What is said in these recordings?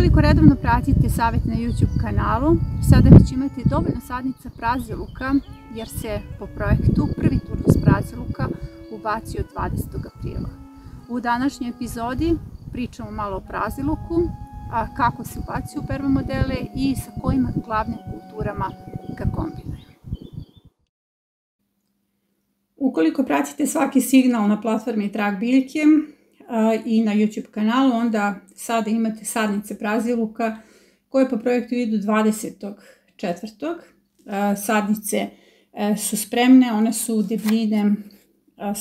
Ukoliko redovno pratite savjet na YouTube kanalu, sada već imate dovoljno sadnica praziluka jer se po projektu prvi turnus praziluka ubacio 20. aprila. U današnjoj epizodi pričamo malo o praziluku, kako se ubaci u permamodele i sa kojim glavnim kulturama ga kombinuju. Ukoliko pratite svaki signal na platformi Trag biljke i na YouTube kanalu, onda sada imate sadnice praziluka koje po projektu idu 20.4. Sadnice su spremne, one su debljine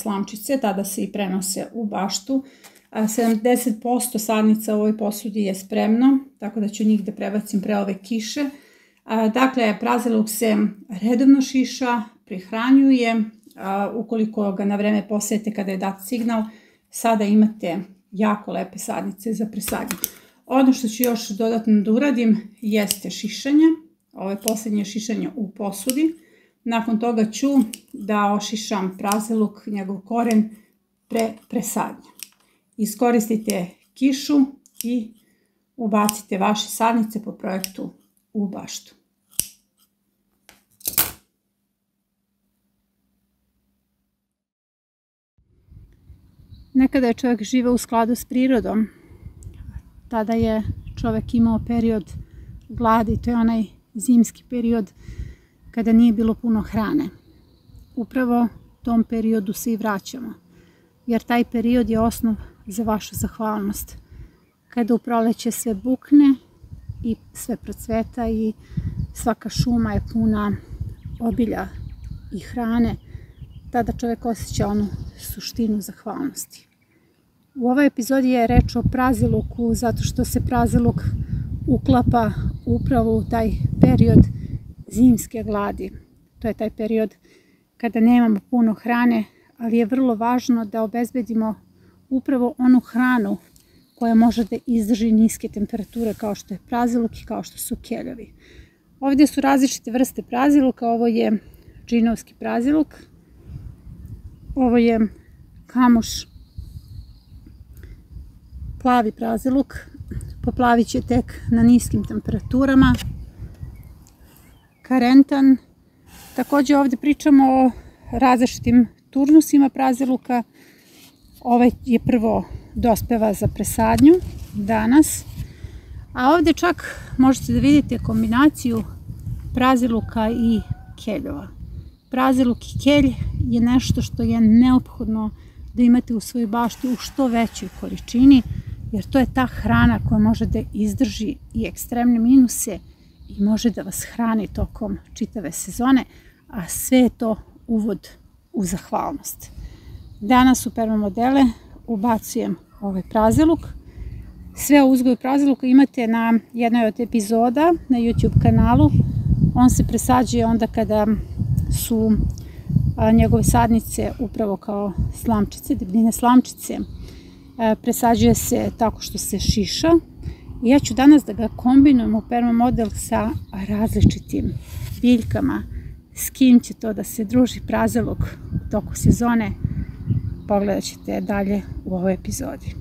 slamčice, tada se i prenose u baštu. 70% sadnica u ovoj posudi je spremno, tako da ću njih da prebacim pre ove kiše. Dakle, praziluk se redovno šiša, prihranjuje. Ukoliko ga na vreme posejete kada je dat signal, sada imate jako lepe sadnice za presadnje. Ono što ću još dodatno da uradim jeste šišanje. Ovo je poslednje šišanje u posudi. Nakon toga ću da ošišam praziluk, njegov koren, pre presadnja. Iskoristite kišu i ubacite vaše sadnice po projektu u baštu. Nekada je čovjek živeo u skladu s prirodom. Tada je čovjek imao period gladi, to je onaj zimski period kada nije bilo puno hrane. Upravo tom periodu se i vraćamo, jer taj period je osnov za vašu zahvalnost. Kada u proleće sve bukne i sve procveta i svaka šuma je puna obilja i hrane, tada čovjek osjeća onu suštinu zahvalnosti. U ovoj epizodi je reč o praziluku zato što se praziluk uklapa upravo u taj period zimske gladi. To je taj period kada nemamo puno hrane, ali je vrlo važno da obezbedimo upravo onu hranu koja može da izdrži niske temperature kao što je praziluk i kao što su keljevi. Ovdje su različite vrste praziluka, ovo je džinovski praziluk, ovo je kamoš, plavi praziluk, poplavit će tek na niskim temperaturama, karentan. Također ovdje pričamo o različitim turnusima praziluka. Ovaj je prvo dospeva za presadnju danas, a ovdje čak možete da vidite kombinaciju praziluka i keljova. Praziluk i kelj je nešto što je neophodno da imate u svojoj bašti u što većoj količini, jer to je ta hrana koja može da izdrži i ekstremne minuse i može da vas hrani tokom čitave sezone, a sve je to uvod u zahvalnost. Danas u permamodele ubacujem ovaj praziluk. Sve o uzgoju praziluka imate na jednoj od epizoda na YouTube kanalu. On se presađuje onda kada su njegove sadnice upravo kao slamčice, debljine slamčice. Presađuje se tako što se šiša. I ja ću danas da ga kombinujem u permamodel sa različitim biljkama. S kim će to da se druži praziluk u toku sezone, pogledat ćete dalje u ovoj epizodi.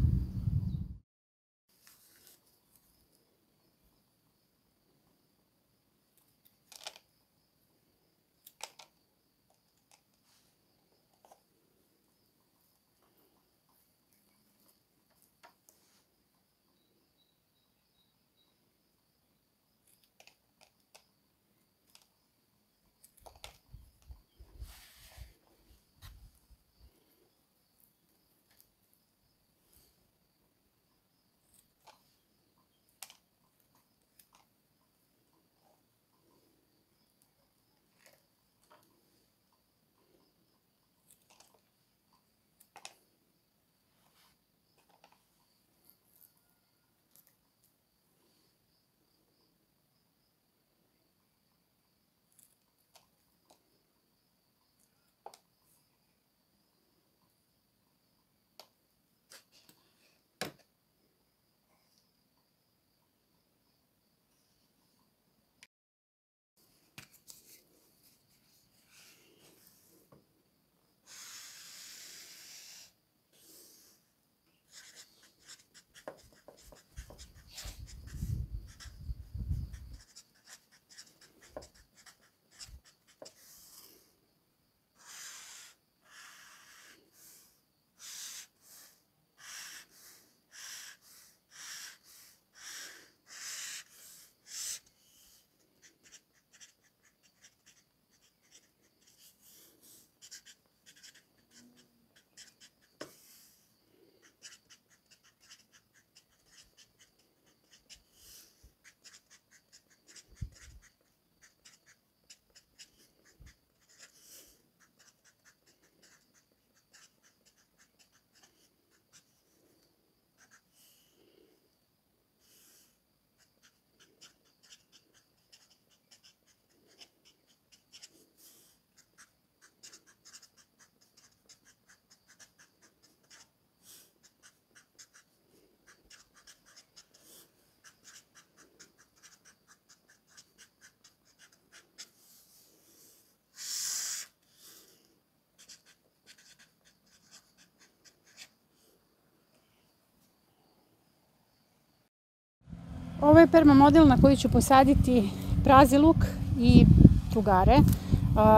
Ovo je permamodel na koji ću posaditi praziluk i drugare.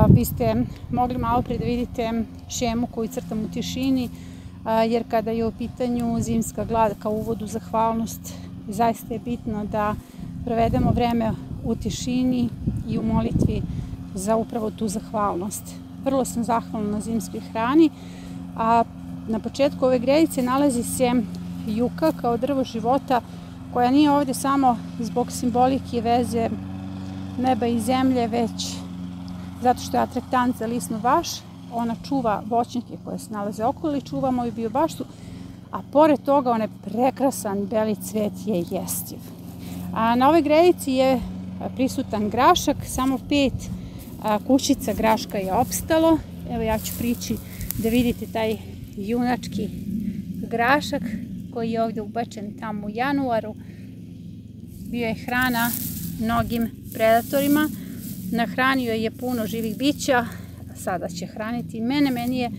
Vi ste mogli malo pre da vidite šemu koju crtam u tišini, jer kada je u pitanju zimska glad kao uvod u zahvalnost, zaista je bitno da provedemo vreme u tišini i u molitvi za upravo tu zahvalnost. Vrlo sam zahvalna na zimskoj hrani, a na početku ove gredice nalazi se juka kao drvo života, koja nije ovdje samo zbog simbolike veze neba i zemlje, već zato što je atraktant za lisnu vaš. Ona čuva voćnjake koje se nalaze okolo i čuva moju biobaštu, a pored toga onaj prekrasan beli cvet je jestiv. Na ovoj gredici je prisutan grašak, samo 5 kućica graška je opstalo. Evo ja ću prići da vidite taj junački grašak koji je ovdje ubačen tamo u januaru. Bio je hrana mnogim predatorima, nahranio je puno živih bića, sada će hraniti i mene. Meni je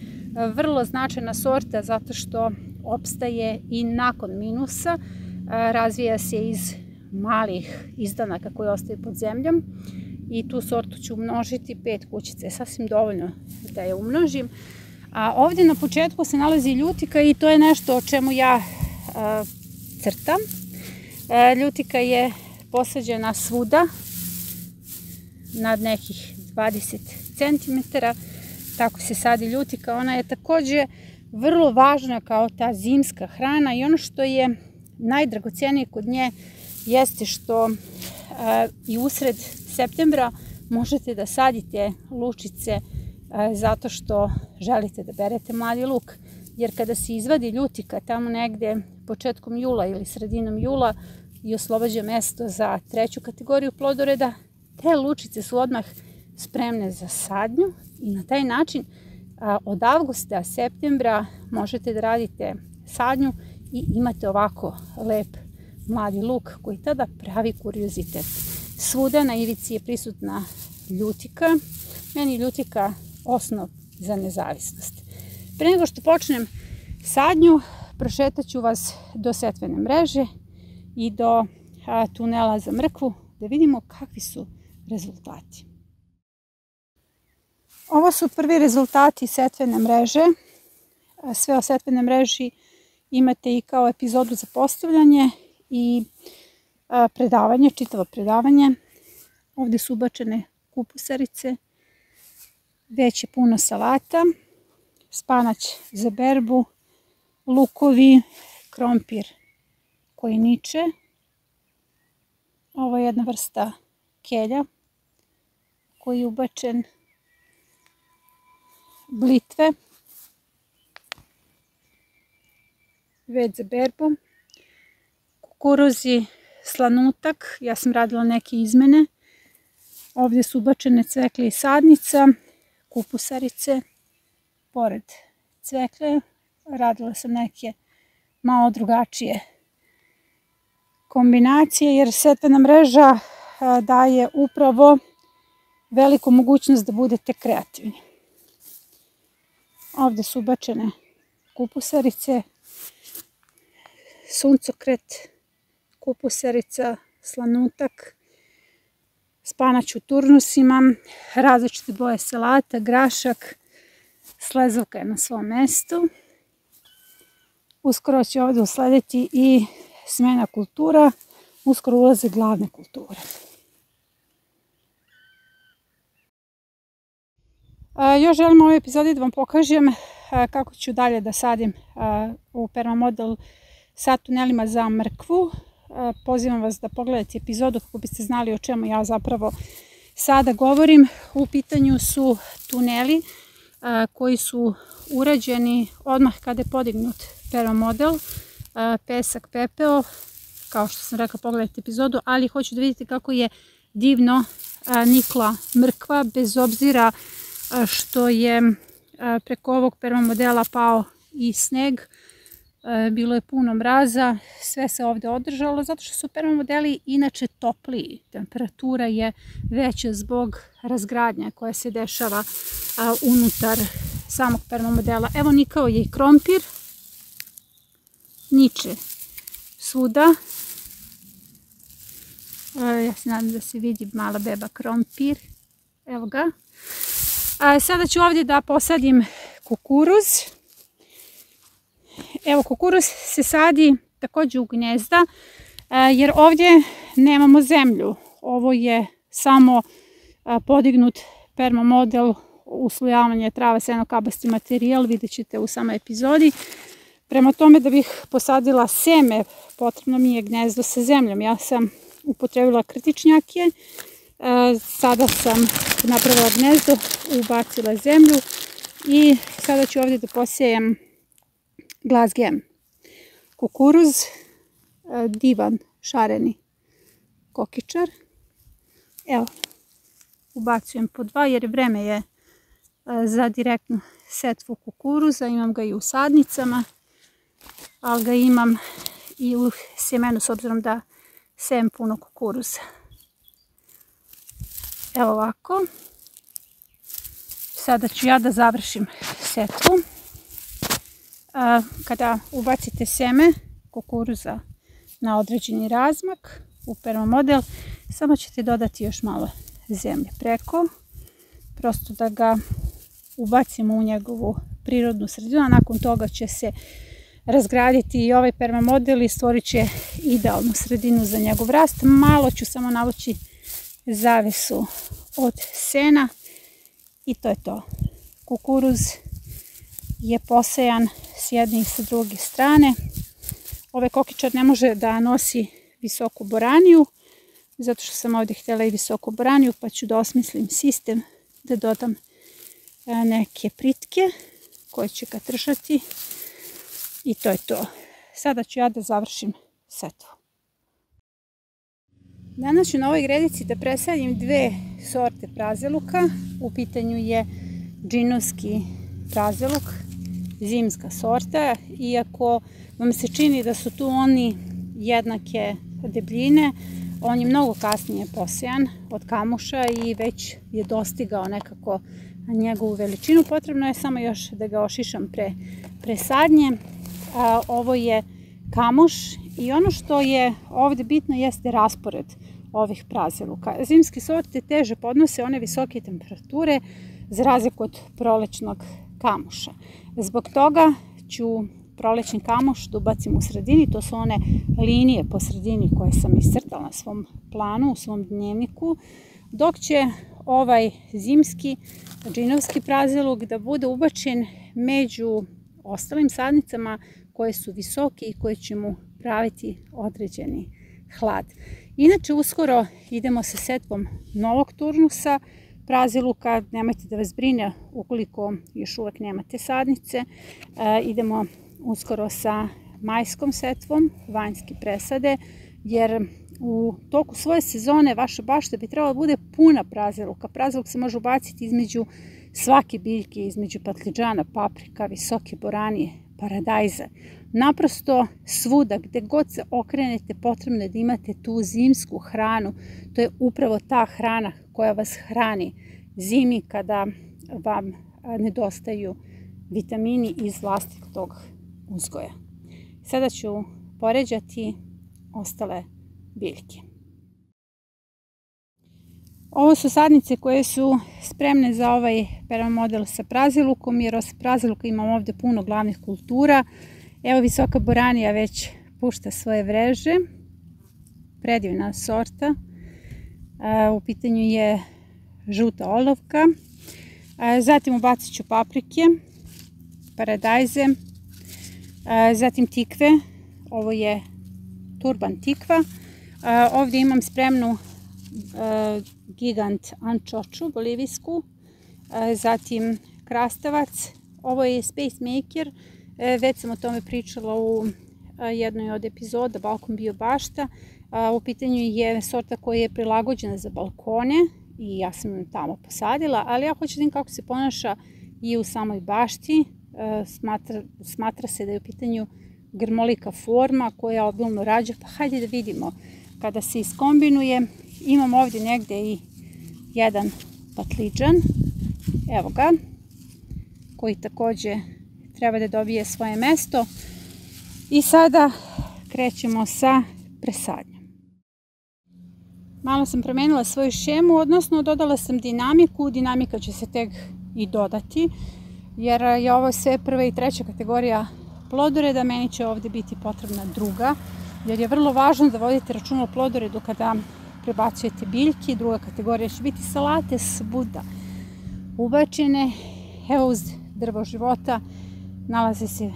vrlo značajna sorta zato što opstaje i nakon minusa, razvija se iz malih izdanaka koje ostaju pod zemljom i tu sortu ću umnožiti. 5 kućica je sasvim dovoljno da je umnožim. A ovdje na početku se nalazi ljutika i to je nešto o čemu ja crtam. Ljutika je posađena svuda nad nekih 20 cm. Tako se sadi ljutika. Ona je također vrlo važna kao ta zimska hrana i ono što je najdragocenije kod nje jeste što i usred septembra možete da sadite lučice zato što želite da berete mladi luk. Jer kada se izvadi ljutika tamo negde početkom jula ili sredinom jula i oslobađa mesto za 3. kategoriju plodoreda, te lučice su odmah spremne za sadnju i na taj način od avgusta, septembra možete da radite sadnju i imate ovako lep mladi luk koji tada pravi kuriozitet. Svuda na ivici je prisutna ljutika. Meni je ljutika osnov za nezavisnost. Pre nego što počnem sadnju, prošetat ću vas do setvene mreže i do tunela za mrkvu da vidimo kakvi su rezultati. Ovo su prvi rezultati setvene mreže. Sve o setvenoj mreži imate i kao epizodu za postavljanje i predavanje, čitavo predavanje. Ovdje su ubačene kupusarice, već je puno salata, spanać za berbu, lukovi, krompir koji niče. Ovo je jedna vrsta kelja koji je ubačen, blitve, već za berbu, kukuruzi, slanutak, ja sam radila neke izmene. Ovdje su ubačene cvekle i sadnica, kupusarice, pored cvekle radila sam neke malo drugačije kombinacije, jer setvena mreža daje upravo veliku mogućnost da budete kreativni. Ovdje su ubačene kupusarice, suncokret, kupusarica, slanutak, spanać u turnusima, različite boje salata, grašak, slezovka je na svom mestu. Uskoro će ovdje uslediti i smena kultura, uskoro ulaze glavne kulture. Još želim u ovoj epizodi da vam pokažem kako ću dalje da sadim u permamodel sa tunelima za mrkvu. Pozivam vas da pogledate epizodu kako biste znali o čemu ja zapravo sada govorim. U pitanju su tuneli koji su urađeni odmah kada je podignut permamodel, pesak, pepeo, kao što sam rekla, pogledajte epizodu, ali hoću da vidite kako je divno nikla mrkva, bez obzira što je preko ovog permamodela pao i sneg. Bilo je puno mraza, sve se ovdje održalo zato što su permamodeli inače topliji. Temperatura je veća zbog razgradnje koja se dešava unutar samog permamodela. Evo, nikao je i krompir, niče svuda. Ja se nadam da se vidi mala beba krompir. Evo ga. Sada ću ovdje da posadim kukuruz. Evo, kukuruz se sadi također u gnjezda, jer ovdje nemamo zemlju. Ovo je samo podignut permamodel, uslojavanje trava, seno, kabasti materijal, vidjet ćete u samoj epizodi. Prema tome, da bih posadila seme, potrebno mi je gnjezdo sa zemljom. Ja sam upotrebila krtičnjake, sada sam napravila gnjezdo, ubacila zemlju i sada ću ovdje da posejem Glasgem. Kukuruz, divan šareni kokičar. Evo, ubacujem po 2 jer vreme je za direktnu setvu kukuruza. Imam ga i u sadnicama, ali ga imam i u sjemenu s obzirom da sejem puno kukuruza. Evo ovako. Sada ću ja da završim setvu. Kada ubacite seme kukuruza na određeni razmak u permamodel, samo ćete dodati još malo zemlje preko, prosto da ga ubacimo u njegovu prirodnu sredinu, a nakon toga će se razgraditi i ovaj permamodel i stvorit će idealnu sredinu za njegov rast. Malo ću samo navući zavesu od sena i to je to. Kukuruz je posejan s jedne i sa druge strane. Ovaj kokičar ne može da nosi visoku boraniju, zato što sam ovdje htjela i visoku boraniju, pa ću da osmislim sistem da dodam neke pritke koje će ga držati i to je to. Sada ću ja da završim setvu. Danas ću na ovoj gredici da presadim 2 sorte prazeluka. U pitanju je džinovski prazeluk, zimska sorta, iako vam se čini da su tu oni jednake debljine, on je mnogo kasnije posejan od kamuša i već je dostigao nekako njegovu veličinu. Potrebno je samo još da ga ošišam pre sadnje. Ovo je kamuš i ono što je ovdje bitno jeste raspored ovih prazeluka. Zimske sorte teže podnose one visoke temperature za razliku od prolećnog kamuša. Zbog toga ću prolećni kamuš da ubacim u sredini, to su one linije po sredini koje sam iscrtala na svom planu, u svom dnevniku, dok će ovaj zimski džinovski prazeluk da bude ubačen među ostalim sadnicama koje su visoke i koje će mu praviti određeni hlad. Inače, uskoro idemo sa setvom novog turnusa prazeluka, nemojte da vas brine ukoliko još uvek nemate sadnice. Idemo uskoro sa majskom setvom vanjske presade, jer u toku svoje sezone vaša bašta bi trebala da bude puna prazeluka. Prazeluk se može ubaciti između svake biljke, između patliđana, paprika, visoke boranije, paradajza. Naprosto svuda, gde god se okrenete, potrebno je da imate tu zimsku hranu. To je upravo ta hrana koja vas hrani zimi kada vam nedostaju vitamini iz vlastitog uzgoja. Sada ću poređati ostale biljke. Ovo su sadnice koje su spremne za ovaj permamodel sa prazelukom, jer osim prazeluka imam ovdje puno glavnih kultura. Evo, visoka boranija već pušta svoje vreže, predivna sorta. U pitanju je žuta olovka. Zatim ubacit ću paprike, paradajze, zatim tikve. Ovo je turban tikva. Ovdje imam spremnu gigant ančoču bolivijsku, zatim krastavac. Ovo je Space Maker, već sam o tome pričala u jednoj od epizoda Balkon bio bašta. U pitanju je sorta koja je prilagođena za balkone i ja sam ju tamo posadila, ali ja hoću da vidim kako se ponaša i u samoj bašti. Smatra se da je u pitanju grmolika forma koja obilno rađa, pa hajde da vidimo kada se iskombinuje. Imam ovdje negdje i jedan patliđan, evo ga, koji također treba da dobije svoje mesto. I sada krećemo sa presadnjom. Malo sam promenila svoju šemu, odnosno dodala sam dinamiku. Dinamika će se tek i dodati, jer je ovo sve prva i treća kategorija plodoreda. Meni će ovdje biti potrebna druga, jer je vrlo važno da vodite računa o plodoredu kada prebacujete biljke. Druga kategorija će biti salate, svuda ubačene. Evo, uz drvo života nalaze se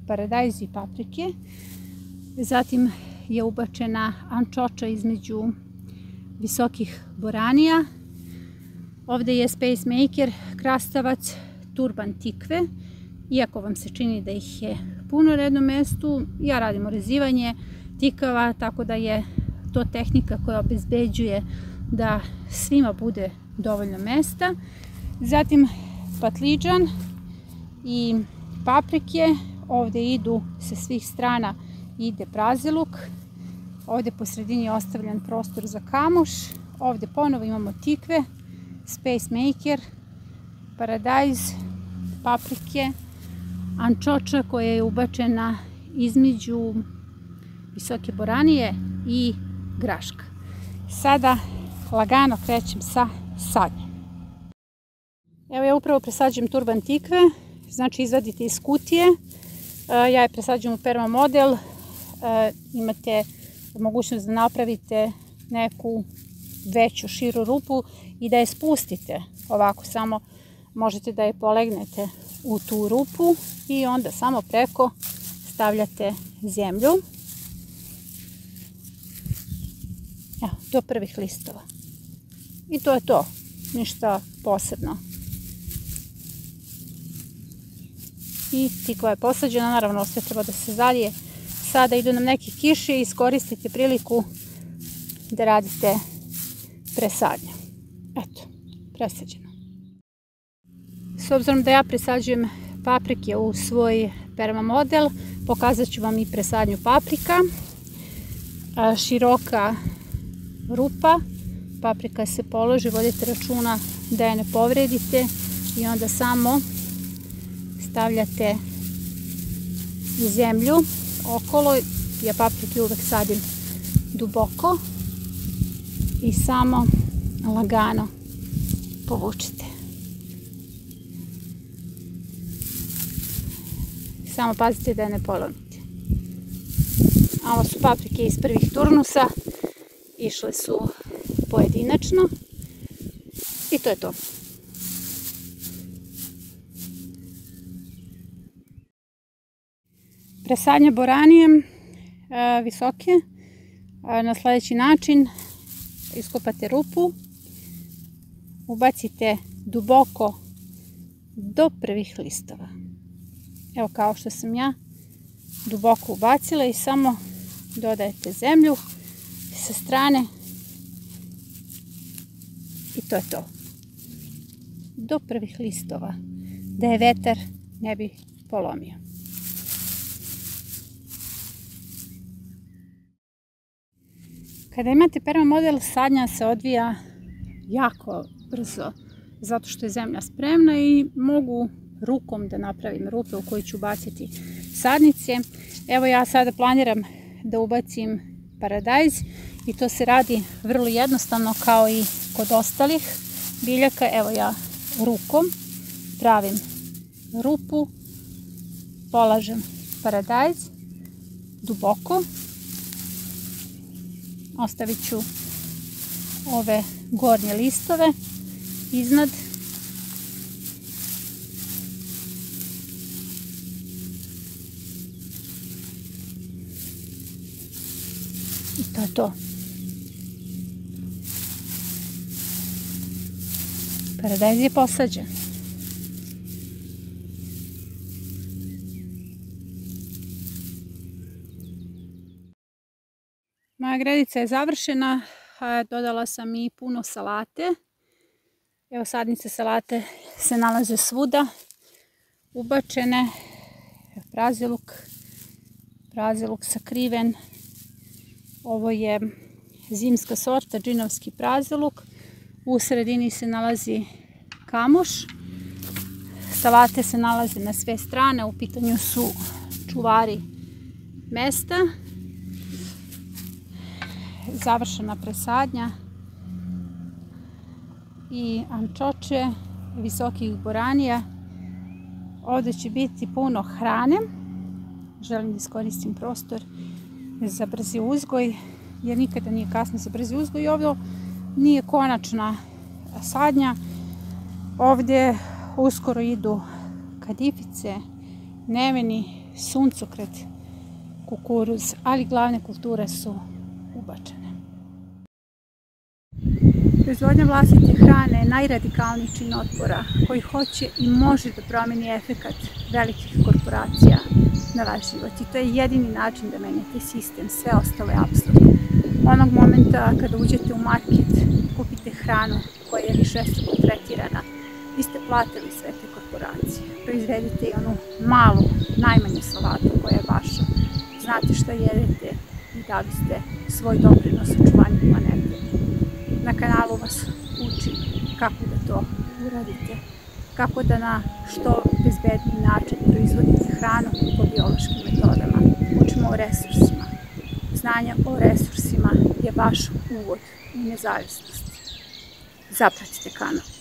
paradajzi i paprike. Zatim je ubačena ančoča između visokih boranija. Ovdje je Space Maker, krastavac, turban tikve. Iako vam se čini da ih je puno na jednom mjestu, ja radim orezivanje tikava, tako da je to tehnika koja obezbeđuje da svima bude dovoljno mjesta. Zatim patlidžan i paprike. Ovdje idu sa svih strana, ide praziluk. Ovdje po sredini je ostavljen prostor za kamuš. Ovdje ponovo imamo tikve, Space Maker, paradajz, paprike, ančoča koja je ubačena između visoke boranije i graška. Sada lagano krećem sa sadnjom. Evo, ja upravo presađujem turban tikve, znači izvadite iz kutije. Ja je presađujem u permamodel. Imate mogućnost da napravite neku veću, širu rupu i da je spustite. Ovako samo možete da je polegnete u tu rupu i onda samo preko stavljate zemlju. Evo, do prvih listova. I to je to. Ništa posebno. I tikva je posađena, naravno sve treba da se zalije. Sada idu nam neke kiše i iskoristite priliku da radite presadnju. Eto, presađeno. S obzirom da ja presađujem paprike u svoj permamodel, pokazat ću vam i presadnju paprika. Široka rupa, paprika se položi, vodite računa da je ne povredite i onda samo stavljate zemlju okolo. Ja paprike uvek sadim duboko i samo lagano povučite. Samo pazite da je ne polomite. Ovo su paprike iz prvih turnusa. Išle su pojedinačno. I to je to. Presadnja boranije visoke na sljedeći način: iskopate rupu, ubacite duboko do prvih listova. Evo, kao što sam ja duboko ubacila, i samo dodajete zemlju sa strane i to je to. Do prvih listova, da je vetar ne bi polomio. Kada imate permamodel, sadnja se odvija jako brzo, zato što je zemlja spremna i mogu rukom da napravim rupe u koje ću ubaciti sadnice. Evo, ja sada planiram da ubacim paradajz i to se radi vrlo jednostavno kao i kod ostalih biljaka. Evo, ja rukom pravim rupu, polažem paradajz duboko, ostavit ću ove gornje listove iznad. I to je to. Paradajz je posađen. Moja gredica je završena, dodala sam i puno salate. Evo, sadnice salate se nalaze svuda, ubačene. Praziluk sakriven. Ovo je zimska sorta, džinovski praziluk. U sredini se nalazi kamuš. Salate se nalaze na sve strane, u pitanju su čuvari mesta. Završena presadnja. i amčoče, visokih boranija. Ovdje će biti puno hrane. Želim da iskoristim prostor za brzi uzgoj, jer nikada nije kasno za brzi uzgoj. I ovdje nije konačna sadnja. Ovdje uskoro idu kadifice, neveni, suncokret, kukuruz, ali glavne kulture su ubačene. Proizvodnja vlastite hrane je najradikalniji čin otpora koji hoće i može da promeni efekat velikih korporacija na vaš život. I to je jedini način da menjate sistem, sve ostalo je apsurdno. Onog momenta kada uđete u market, kupite hranu koja je višestruko tretirana, vi ste platili sve te korporacije. Proizvedite i onu malu, najmanju salatu koja je vaša. Znate šta jedete i dali ste svoj doprinos očuvanju planete. Na kanalu vas učim kako da to uradite, kako da na što bezbedniji način proizvodite hranu po biološkim metodama. Učimo o resursima. Znanje o resursima je vaš uvod u nezavisnost. Zapratite kanal.